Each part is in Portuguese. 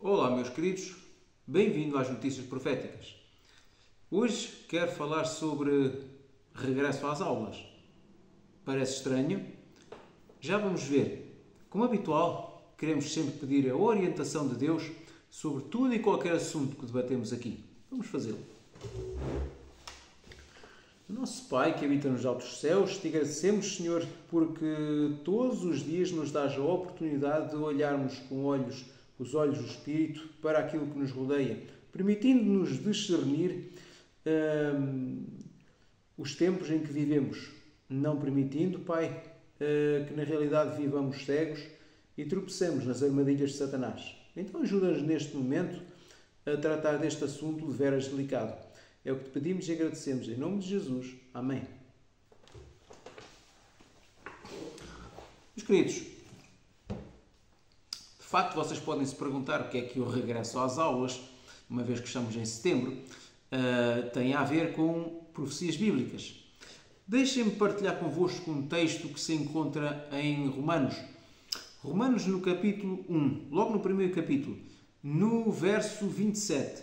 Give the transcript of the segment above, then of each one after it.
Olá, meus queridos, bem-vindo às Notícias Proféticas. Hoje quero falar sobre regresso às aulas. Parece estranho? Já vamos ver. Como habitual, queremos sempre pedir a orientação de Deus sobre tudo e qualquer assunto que debatemos aqui. Vamos fazê-lo. Nosso Pai que habita nos altos céus, te agradecemos, Senhor, porque todos os dias nos dás a oportunidade de olharmos com os olhos do Espírito para aquilo que nos rodeia, permitindo-nos discernir os tempos em que vivemos, não permitindo, Pai, que na realidade vivamos cegos e tropecemos nas armadilhas de Satanás. Então ajuda-nos neste momento a tratar deste assunto de veras delicado. É o que te pedimos e agradecemos. Em nome de Jesus. Amém. Meus queridos, de facto vocês podem se perguntar o que é que o regresso às aulas, uma vez que estamos em setembro, tem a ver com profecias bíblicas. Deixem-me partilhar convosco um texto que se encontra em Romanos. Romanos no capítulo 1, logo no primeiro capítulo, no verso 27.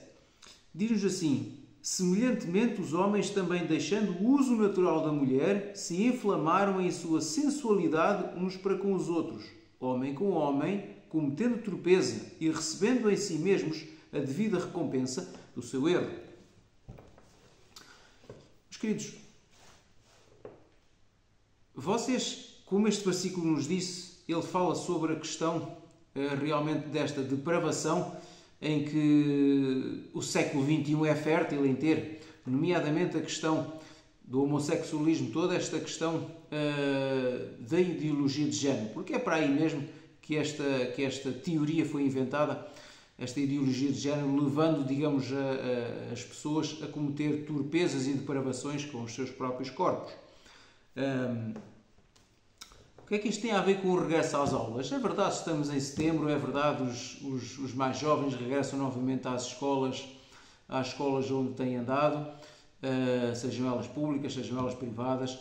Diz-nos assim: semelhantemente, os homens também, deixando o uso natural da mulher, se inflamaram em sua sensualidade uns para com os outros, homem com homem, cometendo torpeza e recebendo em si mesmos a devida recompensa do seu erro. Meus queridos, vocês, como este versículo nos disse, ele fala sobre a questão realmente desta depravação em que o século XXI é fértil em ter, nomeadamente a questão do homossexualismo, toda esta questão da ideologia de género, porque é para aí mesmo que esta teoria foi inventada, esta ideologia de género, levando, digamos, as pessoas a cometer torpezas e depravações com os seus próprios corpos. O que é que isto tem a ver com o regresso às aulas? É verdade, estamos em setembro, é verdade, os mais jovens regressam novamente às escolas onde têm andado, sejam elas públicas, sejam elas privadas,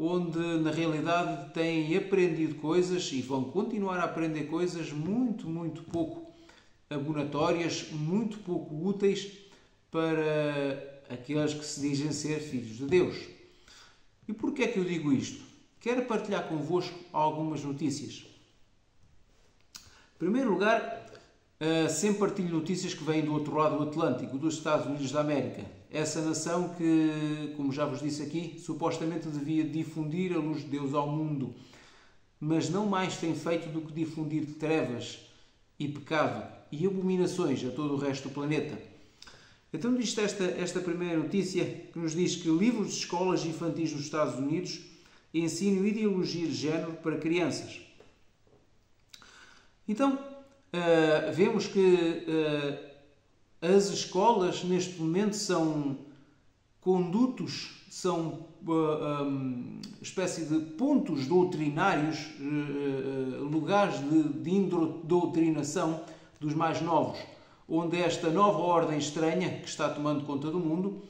onde na realidade têm aprendido coisas e vão continuar a aprender coisas muito, muito pouco abonatórias, muito pouco úteis para aqueles que se dizem ser filhos de Deus. E porquê é que eu digo isto? Quero partilhar convosco algumas notícias. Em primeiro lugar, sempre partilho notícias que vêm do outro lado do Atlântico, dos Estados Unidos da América. Essa nação que, como já vos disse aqui, supostamente devia difundir a luz de Deus ao mundo, mas não mais tem feito do que difundir trevas e pecado e abominações a todo o resto do planeta. Então diz esta primeira notícia que nos diz que livros de escolas infantis nos Estados Unidos ensinam ideologia de género para crianças. Então, vemos que as escolas neste momento são condutos, são espécie de pontos doutrinários, lugares de indoutrinação dos mais novos, onde esta nova ordem estranha que está tomando conta do mundo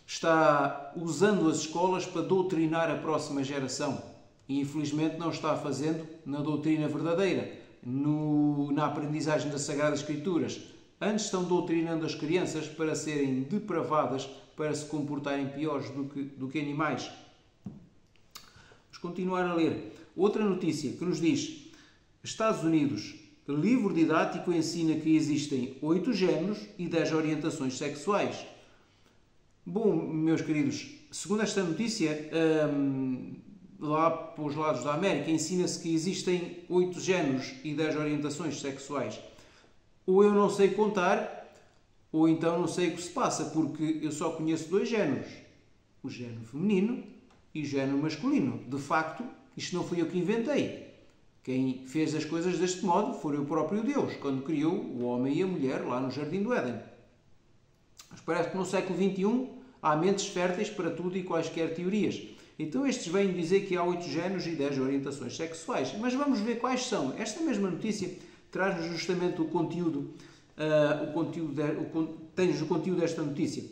está usando as escolas para doutrinar a próxima geração e infelizmente não está fazendo na doutrina verdadeira, na aprendizagem das Sagradas Escrituras. Antes estão doutrinando as crianças para serem depravadas, para se comportarem piores do que animais. Vamos continuar a ler. Outra notícia que nos diz: Estados Unidos, livro didático ensina que existem 8 géneros e 10 orientações sexuais. Bom, meus queridos, segundo esta notícia, lá para os lados da América, ensina-se que existem 8 géneros e 10 orientações sexuais. Ou eu não sei contar, ou então não sei o que se passa, porque eu só conheço 2 géneros. O género feminino e o género masculino. De facto, isto não fui eu que inventei. Quem fez as coisas deste modo foi o próprio Deus, quando criou o homem e a mulher lá no Jardim do Éden. Mas parece que no século XXI há mentes férteis para tudo e quaisquer teorias. Então estes vêm dizer que há 8 géneros e 10 orientações sexuais. Mas vamos ver quais são. Esta mesma notícia traz-nos justamente o conteúdo desta notícia.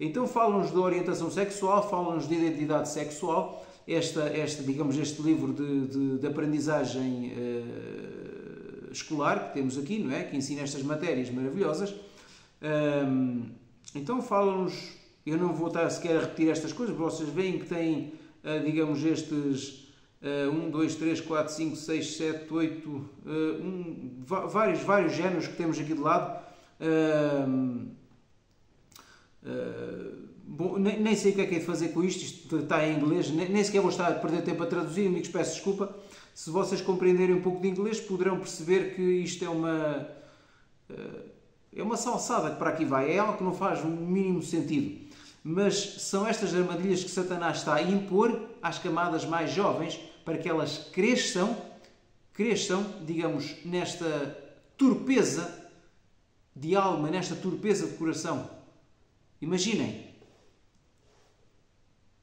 Então falam-nos da orientação sexual, falam-nos de identidade sexual. Este livro de aprendizagem escolar que temos aqui, não é? Que ensina estas matérias maravilhosas. Então fala-nos, eu não vou estar sequer a repetir estas coisas, vocês veem que têm, digamos, estes 1, 2, 3, 4, 5, 6, 7, 8, vários géneros que temos aqui de lado. Bom, nem sei o que é de fazer com isto, isto está em inglês, nem sequer vou estar a perder tempo a traduzir, amigos, peço desculpa. Se vocês compreenderem um pouco de inglês, poderão perceber que isto é uma salsada que para aqui vai, é algo que não faz o mínimo sentido. Mas são estas armadilhas que Satanás está a impor às camadas mais jovens para que elas cresçam, digamos, nesta torpeza de alma, nesta torpeza de coração. Imaginem,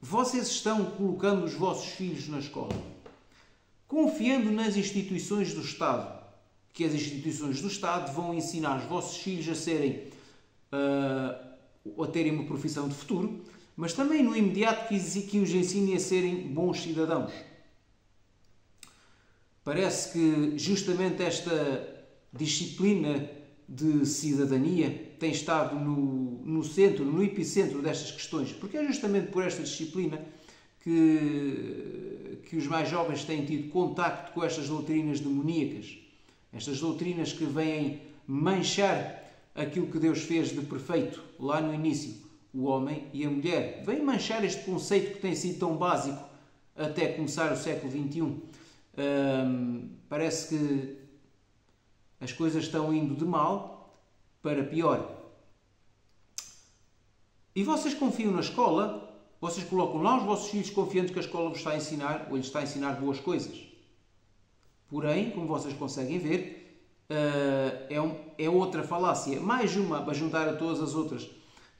vocês estão colocando os vossos filhos na escola, confiando nas instituições do Estado, que as instituições do Estado vão ensinar os vossos filhos a serem, a terem uma profissão de futuro, mas também no imediato que os ensinem a serem bons cidadãos. Parece que justamente esta disciplina de cidadania tem estado no centro, no epicentro destas questões, porque é justamente por esta disciplina que os mais jovens têm tido contacto com estas doutrinas demoníacas, estas doutrinas que vêm manchar aquilo que Deus fez de perfeito lá no início, o homem e a mulher. Vêm manchar este conceito que tem sido tão básico até começar o século XXI. Parece que as coisas estão indo de mal para pior. E vocês confiam na escola? Vocês colocam lá os vossos filhos confiantes que a escola vos está a ensinar, ou lhes está a ensinar boas coisas. Porém, como vocês conseguem ver, é outra falácia. Mais uma para juntar a todas as outras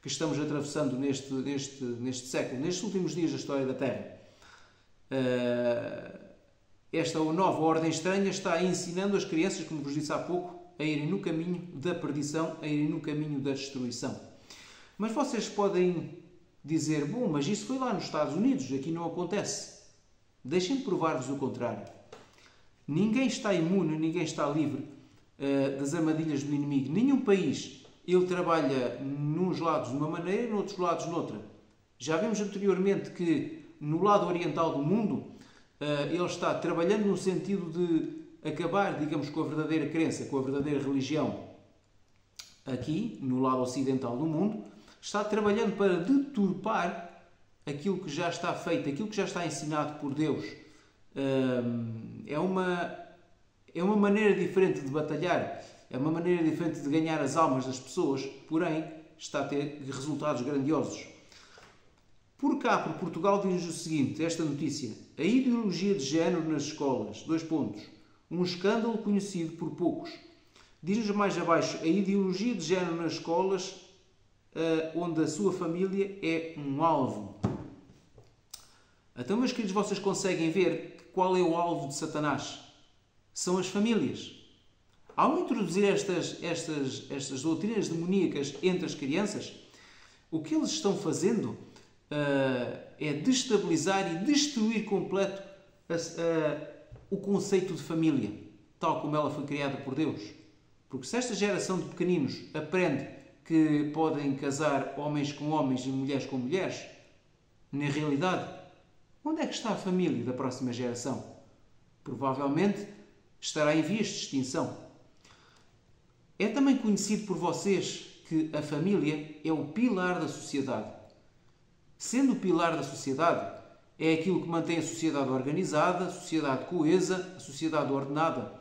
que estamos atravessando neste século, nestes últimos dias da história da Terra. Esta nova ordem estranha está ensinando as crianças, como vos disse há pouco, a irem no caminho da perdição, a irem no caminho da destruição. Mas vocês podem dizer, bom, mas isso foi lá nos Estados Unidos, aqui não acontece. Deixem-me provar-vos o contrário. Ninguém está imune, ninguém está livre das armadilhas do inimigo. Nenhum país, ele trabalha nos lados de uma maneira e noutros lados noutra. Já vimos anteriormente que no lado oriental do mundo, ele está trabalhando no sentido de acabar, digamos, com a verdadeira crença, com a verdadeira religião. Aqui, no lado ocidental do mundo, está trabalhando para deturpar aquilo que já está feito, aquilo que já está ensinado por Deus. É uma maneira diferente de batalhar, é uma maneira diferente de ganhar as almas das pessoas, porém está a ter resultados grandiosos. Por cá, por Portugal, diz o seguinte, esta notícia: a ideologia de género nas escolas, 2 pontos, um escândalo conhecido por poucos. Diz-nos mais abaixo, a ideologia de género nas escolas, onde a sua família é um alvo. Então, meus queridos, vocês conseguem ver qual é o alvo de Satanás? São as famílias. Ao introduzir estas doutrinas demoníacas entre as crianças, o que eles estão fazendo é destabilizar e destruir completo o conceito de família, tal como ela foi criada por Deus. Porque se esta geração de pequeninos aprende que podem casar homens com homens e mulheres com mulheres, na realidade, onde é que está a família da próxima geração? Provavelmente estará em vias de extinção. É também conhecido por vocês que a família é o pilar da sociedade. Sendo o pilar da sociedade, é aquilo que mantém a sociedade organizada, a sociedade coesa, a sociedade ordenada.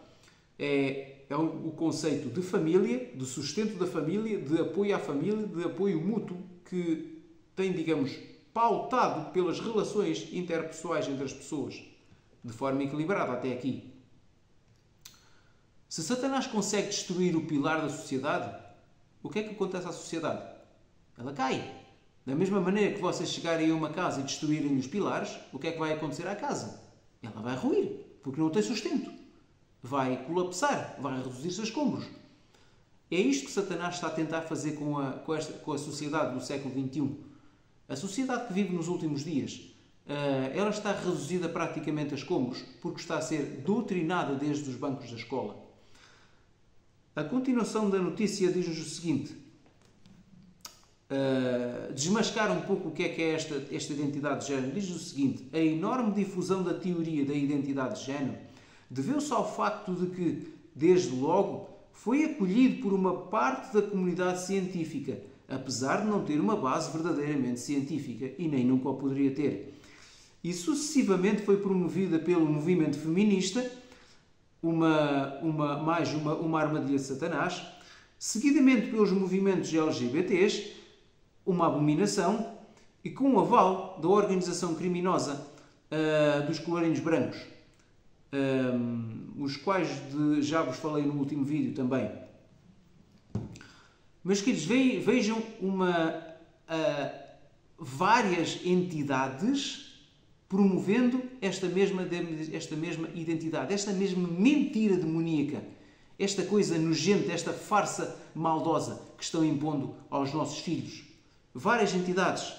É o conceito de família, de sustento da família, de apoio à família, de apoio mútuo, que tem, digamos, pautado pelas relações interpessoais entre as pessoas, de forma equilibrada até aqui. Se Satanás consegue destruir o pilar da sociedade, o que é que acontece à sociedade? Ela cai. Da mesma maneira que vocês chegarem a uma casa e destruírem os pilares, o que é que vai acontecer à casa? Ela vai ruir, porque não tem sustento. Vai colapsar, vai reduzir-se a escombros. É isto que Satanás está a tentar fazer com a sociedade do século XXI. A sociedade que vive nos últimos dias, ela está reduzida praticamente a escombros, porque está a ser doutrinada desde os bancos da escola. A continuação da notícia diz-nos o seguinte: desmascar um pouco o que é esta identidade de género. Diz-nos o seguinte: a enorme difusão da teoria da identidade de género deveu-se ao facto de que, desde logo, foi acolhido por uma parte da comunidade científica, apesar de não ter uma base verdadeiramente científica e nem nunca o poderia ter. E sucessivamente foi promovida pelo movimento feminista, uma armadilha de Satanás, seguidamente pelos movimentos LGBTs, uma abominação, e com o aval da organização criminosa dos colarinhos brancos, os quais já vos falei no último vídeo também. Meus queridos, vejam várias entidades promovendo esta mesma identidade, esta mesma mentira demoníaca, esta coisa nojenta, esta farsa maldosa que estão impondo aos nossos filhos. Várias entidades.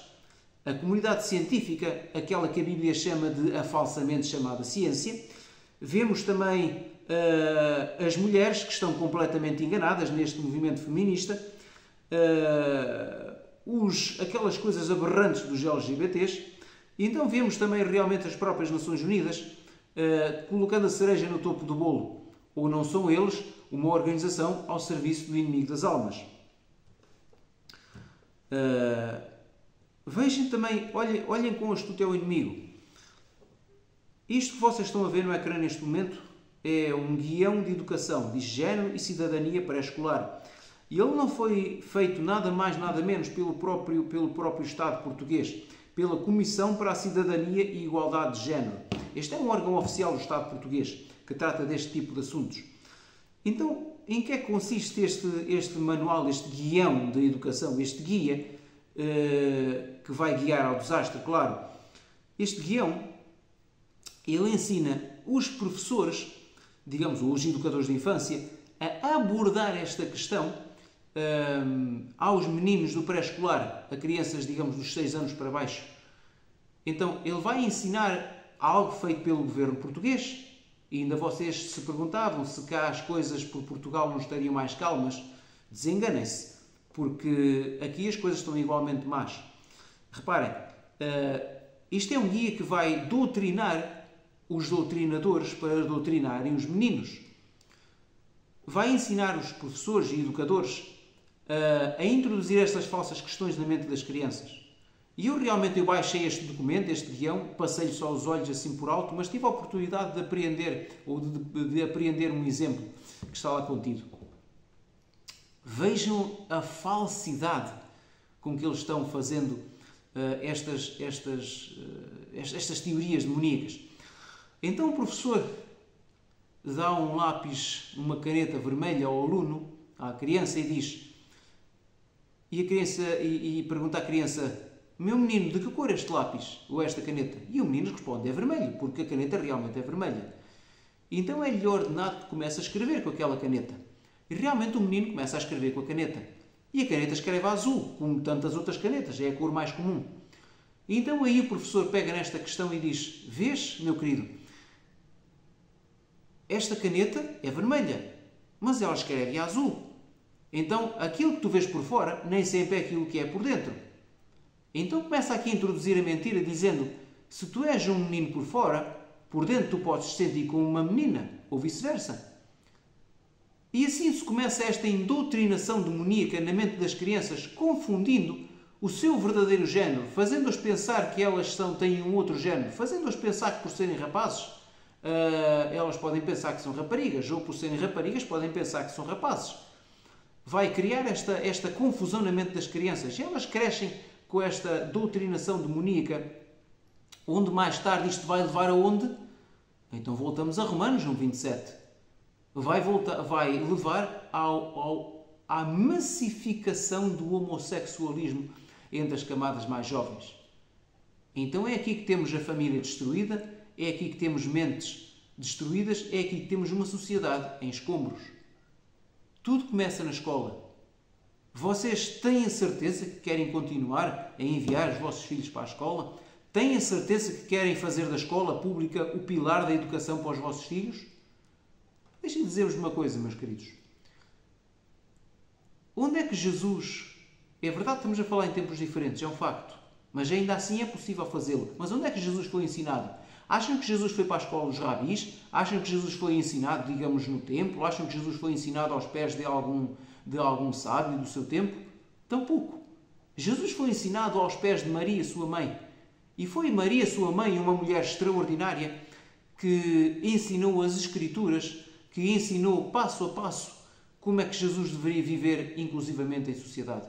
A comunidade científica, aquela que a Bíblia chama de a falsamente chamada ciência. Vemos também as mulheres que estão completamente enganadas neste movimento feminista, aquelas coisas aberrantes dos LGBTs. E então vemos também realmente as próprias Nações Unidas colocando a cereja no topo do bolo. Ou não são eles uma organização ao serviço do inimigo das almas. Vejam também, olhem com astúcia ao inimigo. Isto que vocês estão a ver no ecrã neste momento é um guião de educação de género e cidadania pré-escolar. E ele não foi feito nada mais, nada menos pelo próprio Estado português, pela Comissão para a Cidadania e Igualdade de Género. Este é um órgão oficial do Estado português que trata deste tipo de assuntos. Então, em que é que consiste este manual, este guião de educação, este guia que vai guiar ao desastre, claro? Este guião, ele ensina os professores, digamos, os educadores de infância, a abordar esta questão aos meninos do pré-escolar, a crianças, digamos, dos 6 anos para baixo. Então, ele vai ensinar algo feito pelo governo português. E ainda vocês se perguntavam se cá as coisas por Portugal não estariam mais calmas. Desenganem-se, porque aqui as coisas estão igualmente más. Reparem, isto é um guia que vai doutrinar os doutrinadores para doutrinarem os meninos. Vai ensinar os professores e educadores a introduzir estas falsas questões na mente das crianças. E eu baixei este documento, este guião, passei-lhe só os olhos assim por alto, mas tive a oportunidade de apreender, ou de apreender um exemplo que está lá contido. Vejam a falsidade com que eles estão fazendo estas teorias demoníacas. Então o professor dá um lápis, uma caneta vermelha ao aluno, à criança, e diz... E pergunta à criança: meu menino, de que cor é este lápis ou esta caneta? E o menino responde: é vermelho, porque a caneta realmente é vermelha. Então é-lhe ordenado que comece a escrever com aquela caneta. E realmente o menino começa a escrever com a caneta. E a caneta escreve azul, como tantas outras canetas, é a cor mais comum. E então aí o professor pega nesta questão e diz: vês, meu querido, esta caneta é vermelha, mas ela escreve azul. Então, aquilo que tu vês por fora nem sempre é aquilo que é por dentro. Então começa aqui a introduzir a mentira dizendo: se tu és um menino por fora, por dentro tu podes te sentir como uma menina, ou vice-versa. E assim se começa esta indoutrinação demoníaca na mente das crianças, confundindo o seu verdadeiro género, fazendo-as pensar que elas têm um outro género, fazendo-as pensar que por serem rapazes, elas podem pensar que são raparigas, ou por serem raparigas podem pensar que são rapazes. Vai criar esta confusão na mente das crianças. E elas crescem com esta doutrinação demoníaca, onde mais tarde isto vai levar aonde? Então voltamos a Romanos 1:27. Vai levar à massificação do homossexualismo entre as camadas mais jovens. Então é aqui que temos a família destruída, é aqui que temos mentes destruídas, é aqui que temos uma sociedade em escombros. Tudo começa na escola. Vocês têm a certeza que querem continuar a enviar os vossos filhos para a escola? Têm a certeza que querem fazer da escola pública o pilar da educação para os vossos filhos? Deixem-me dizer-vos uma coisa, meus queridos. onde é que Jesus... É verdade que estamos a falar em tempos diferentes, é um facto. Mas ainda assim é possível fazê-lo. Mas onde é que Jesus foi ensinado? Acham que Jesus foi para a escola dos rabis? Acham que Jesus foi ensinado, digamos, no templo? Acham que Jesus foi ensinado aos pés de algum sábio do seu tempo? Tampouco. Jesus foi ensinado aos pés de Maria, sua mãe. E foi Maria, sua mãe, uma mulher extraordinária que ensinou as Escrituras, que ensinou passo a passo como é que Jesus deveria viver, inclusivamente em sociedade.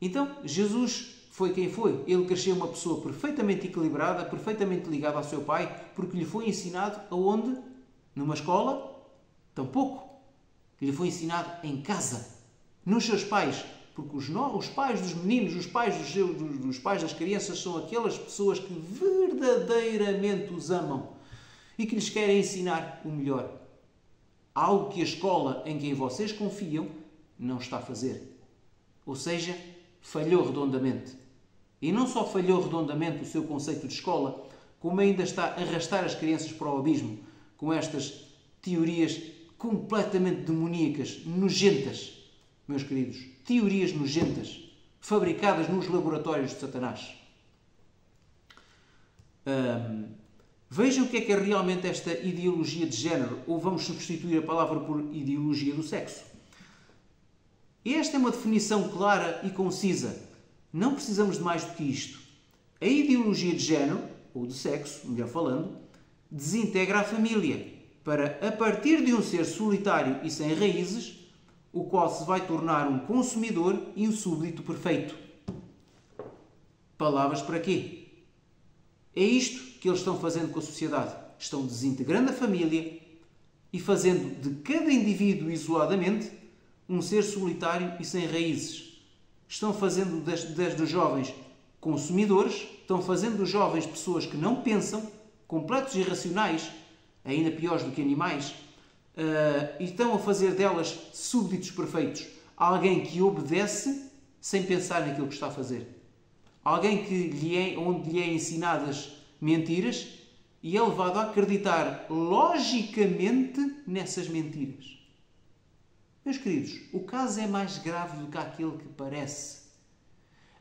Então, Jesus foi quem foi. Ele cresceu uma pessoa perfeitamente equilibrada, perfeitamente ligada ao seu Pai, porque lhe foi ensinado aonde? Numa escola? Tampouco. Lhe foi ensinado em casa, nos seus pais. Porque os pais dos meninos, os pais dos pais das crianças são aquelas pessoas que verdadeiramente os amam e que lhes querem ensinar o melhor. Algo que a escola em quem vocês confiam não está a fazer. Ou seja, falhou redondamente. E não só falhou redondamente o seu conceito de escola, como ainda está a arrastar as crianças para o abismo com estas teorias completamente demoníacas, nojentas, meus queridos. Teorias nojentas, fabricadas nos laboratórios de Satanás. Vejam o que é realmente esta ideologia de género, ou vamos substituir a palavra por ideologia do sexo. Esta é uma definição clara e concisa. Não precisamos de mais do que isto. A ideologia de género, ou de sexo, melhor falando, desintegra a família para, a partir de um ser solitário e sem raízes, o qual se vai tornar um consumidor e um súbdito perfeito. Palavras para quê? É isto que eles estão fazendo com a sociedade. Estão desintegrando a família e fazendo de cada indivíduo isoladamente um ser solitário e sem raízes. Estão fazendo dos jovens consumidores, estão fazendo dos jovens pessoas que não pensam, completos e irracionais, ainda piores do que animais, e estão a fazer delas súbditos perfeitos. Alguém que obedece sem pensar naquilo que está a fazer. Alguém onde lhe é ensinadas mentiras e é levado a acreditar logicamente nessas mentiras. Meus queridos, o caso é mais grave do que aquele que parece.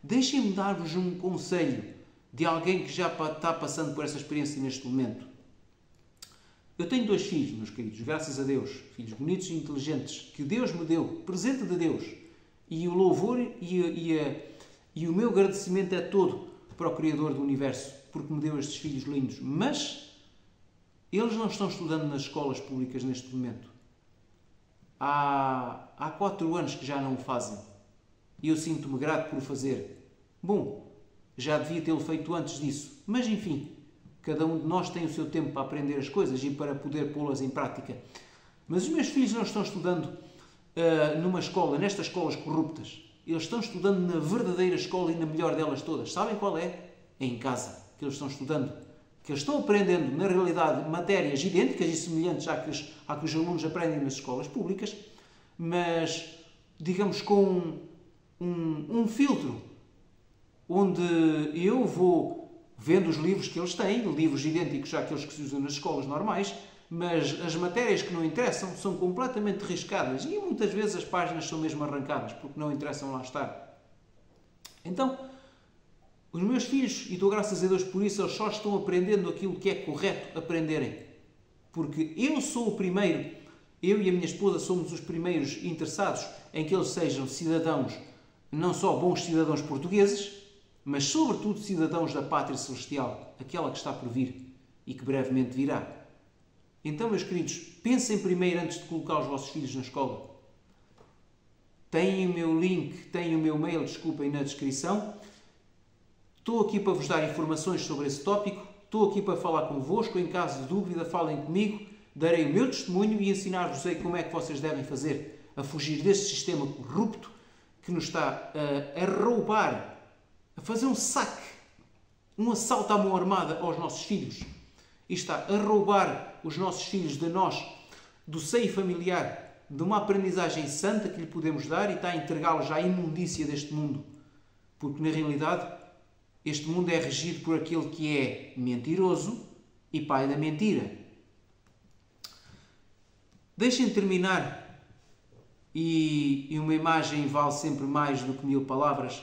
Deixem-me dar-vos um conselho de alguém que já está passando por essa experiência neste momento. Eu tenho 2 filhos, meus queridos, graças a Deus. Filhos bonitos e inteligentes, que Deus me deu, presente de Deus. E o louvor e o meu agradecimento é todo para o Criador do Universo, porque me deu estes filhos lindos. Mas eles não estão estudando nas escolas públicas neste momento. Há 4 anos que já não o fazem. E eu sinto-me grato por o fazer. Bom, já devia tê-lo feito antes disso. Mas, enfim, cada um de nós tem o seu tempo para aprender as coisas e para poder pô-las em prática. Mas os meus filhos não estão estudando numa escola, nestas escolas corruptas. Eles estão estudando na verdadeira escola e na melhor delas todas. Sabem qual é? É em casa que eles estão estudando. Que eles estão aprendendo, na realidade, matérias idênticas e semelhantes à que os alunos aprendem nas escolas públicas, mas, digamos, com um filtro, onde eu vou vendo os livros que eles têm, livros idênticos àqueles que se usam nas escolas normais, mas as matérias que não interessam são completamente riscadas e muitas vezes as páginas são mesmo arrancadas, porque não interessam lá estar. Então, os meus filhos, e dou graças a Deus por isso, eles só estão aprendendo aquilo que é correto aprenderem. Porque eu sou o primeiro, eu e a minha esposa somos os primeiros interessados em que eles sejam cidadãos, não só bons cidadãos portugueses, mas sobretudo cidadãos da Pátria Celestial, aquela que está por vir e que brevemente virá. Então, meus queridos, pensem primeiro antes de colocar os vossos filhos na escola. Têm o meu link, têm o meu mail, desculpem, na descrição. Estou aqui para vos dar informações sobre esse tópico, estou aqui para falar convosco, em caso de dúvida falem comigo, darei o meu testemunho e ensinar-vos como é que vocês devem fazer a fugir deste sistema corrupto que nos está a roubar, a fazer um saque, um assalto à mão armada aos nossos filhos e está a roubar os nossos filhos de nós, do seio familiar, de uma aprendizagem santa que lhe podemos dar e está a entregá-los à imundícia deste mundo. Porque, na realidade, este mundo é regido por aquele que é mentiroso e pai da mentira. Deixem-me terminar e uma imagem vale sempre mais do que 1000 palavras.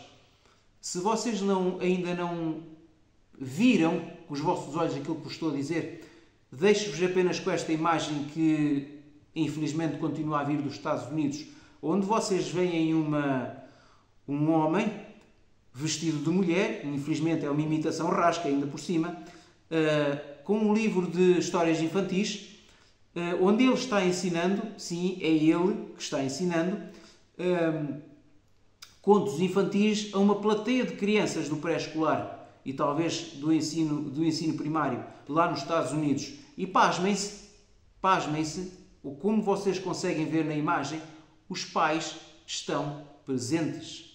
Se vocês ainda não viram com os vossos olhos aquilo que vos estou a dizer, deixo-vos apenas com esta imagem que infelizmente continua a vir dos Estados Unidos, onde vocês veem um homem vestido de mulher, infelizmente é uma imitação rasca ainda por cima, com um livro de histórias infantis, onde ele está ensinando, sim, é ele que está ensinando, contos infantis a uma plateia de crianças do pré-escolar e talvez do ensino primário, lá nos Estados Unidos. E pasmem-se, como vocês conseguem ver na imagem, os pais estão presentes.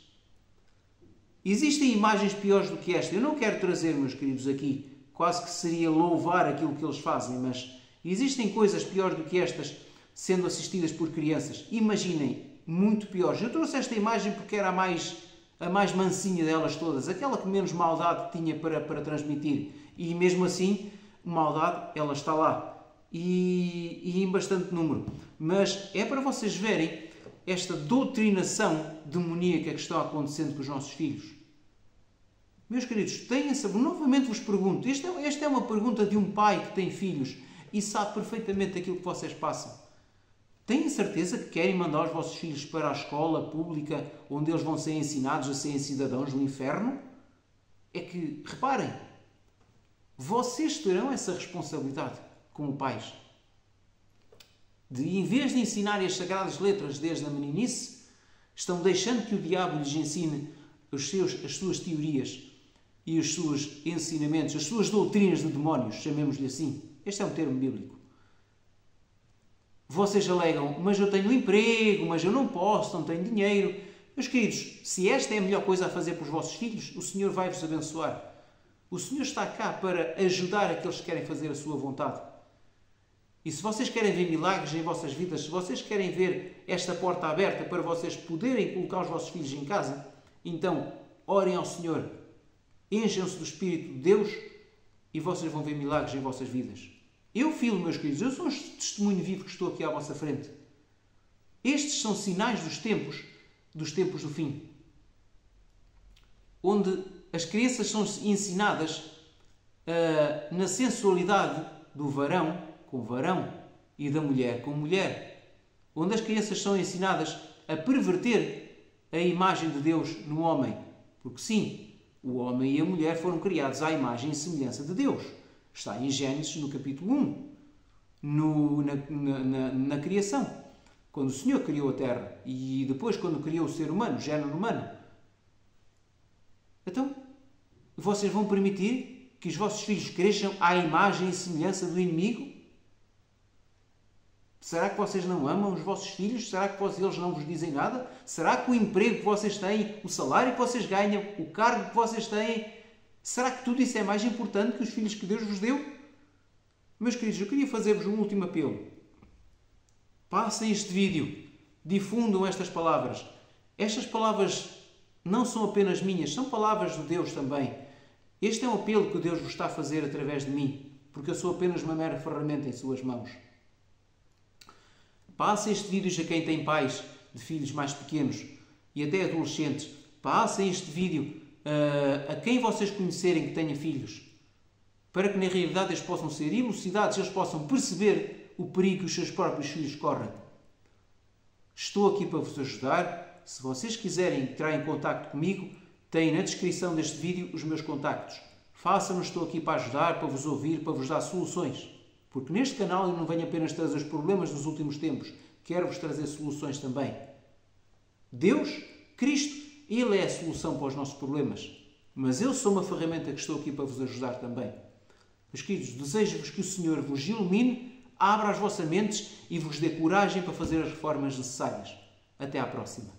Existem imagens piores do que esta. Eu não quero trazer, meus queridos, aqui, quase que seria louvar aquilo que eles fazem, mas existem coisas piores do que estas sendo assistidas por crianças. Imaginem, muito piores. Eu trouxe esta imagem porque era a mais mansinha delas todas, aquela que menos maldade tinha para transmitir. E mesmo assim, maldade, ela está lá. E em bastante número. Mas é para vocês verem esta doutrinação demoníaca que está acontecendo com os nossos filhos. Meus queridos, novamente vos pergunto, esta é uma pergunta de um pai que tem filhos e sabe perfeitamente aquilo que vocês passam. Têm certeza que querem mandar os vossos filhos para a escola pública onde eles vão ser ensinados a serem cidadãos do inferno? É que, reparem, vocês terão essa responsabilidade como pais. Em vez de ensinarem as sagradas letras desde a meninice, estão deixando que o diabo lhes ensine as suas teorias e os seus ensinamentos, as suas doutrinas de demónios, chamemos-lhe assim. Este é um termo bíblico. Vocês alegam, mas eu tenho um emprego, mas eu não posso, não tenho dinheiro. Meus queridos, se esta é a melhor coisa a fazer para os vossos filhos, o Senhor vai-vos abençoar. O Senhor está cá para ajudar aqueles que querem fazer a sua vontade. E se vocês querem ver milagres em vossas vidas, se vocês querem ver esta porta aberta para vocês poderem colocar os vossos filhos em casa, então orem ao Senhor, encham-se do Espírito de Deus e vocês vão ver milagres em vossas vidas. Eu filo, meus queridos, eu sou um testemunho vivo que estou aqui à vossa frente. Estes são sinais dos tempos do fim, onde as crianças são ensinadas na sensualidade do varão com varão e da mulher com mulher, onde as crianças são ensinadas a perverter a imagem de Deus no homem, porque sim, o homem e a mulher foram criados à imagem e semelhança de Deus. Está em Gênesis, no capítulo 1, na criação, quando o Senhor criou a terra e depois quando criou o ser humano, o género humano. Então, vocês vão permitir que os vossos filhos cresçam à imagem e semelhança do inimigo? Será que vocês não amam os vossos filhos? Será que eles não vos dizem nada? Será que o emprego que vocês têm, o salário que vocês ganham, o cargo que vocês têm, será que tudo isso é mais importante que os filhos que Deus vos deu? Meus queridos, eu queria fazer-vos um último apelo. Passem este vídeo, difundam estas palavras. Estas palavras não são apenas minhas, são palavras de Deus também. Este é um apelo que Deus vos está a fazer através de mim, porque eu sou apenas uma mera ferramenta em suas mãos. Passem este vídeo a quem tem pais de filhos mais pequenos e até adolescentes. Passem este vídeo a quem vocês conhecerem que tenha filhos, para que na realidade eles possam ser elucidados, eles possam perceber o perigo que os seus próprios filhos correm. Estou aqui para vos ajudar. Se vocês quiserem entrar em contacto comigo, têm na descrição deste vídeo os meus contactos. Façam-no, estou aqui para ajudar, para vos ouvir, para vos dar soluções. Porque neste canal eu não venho apenas trazer os problemas dos últimos tempos, quero-vos trazer soluções também. Deus, Cristo, Ele é a solução para os nossos problemas. Mas eu sou uma ferramenta que estou aqui para vos ajudar também. Meus queridos, desejo-vos que o Senhor vos ilumine, abra as vossas mentes e vos dê coragem para fazer as reformas necessárias. Até à próxima.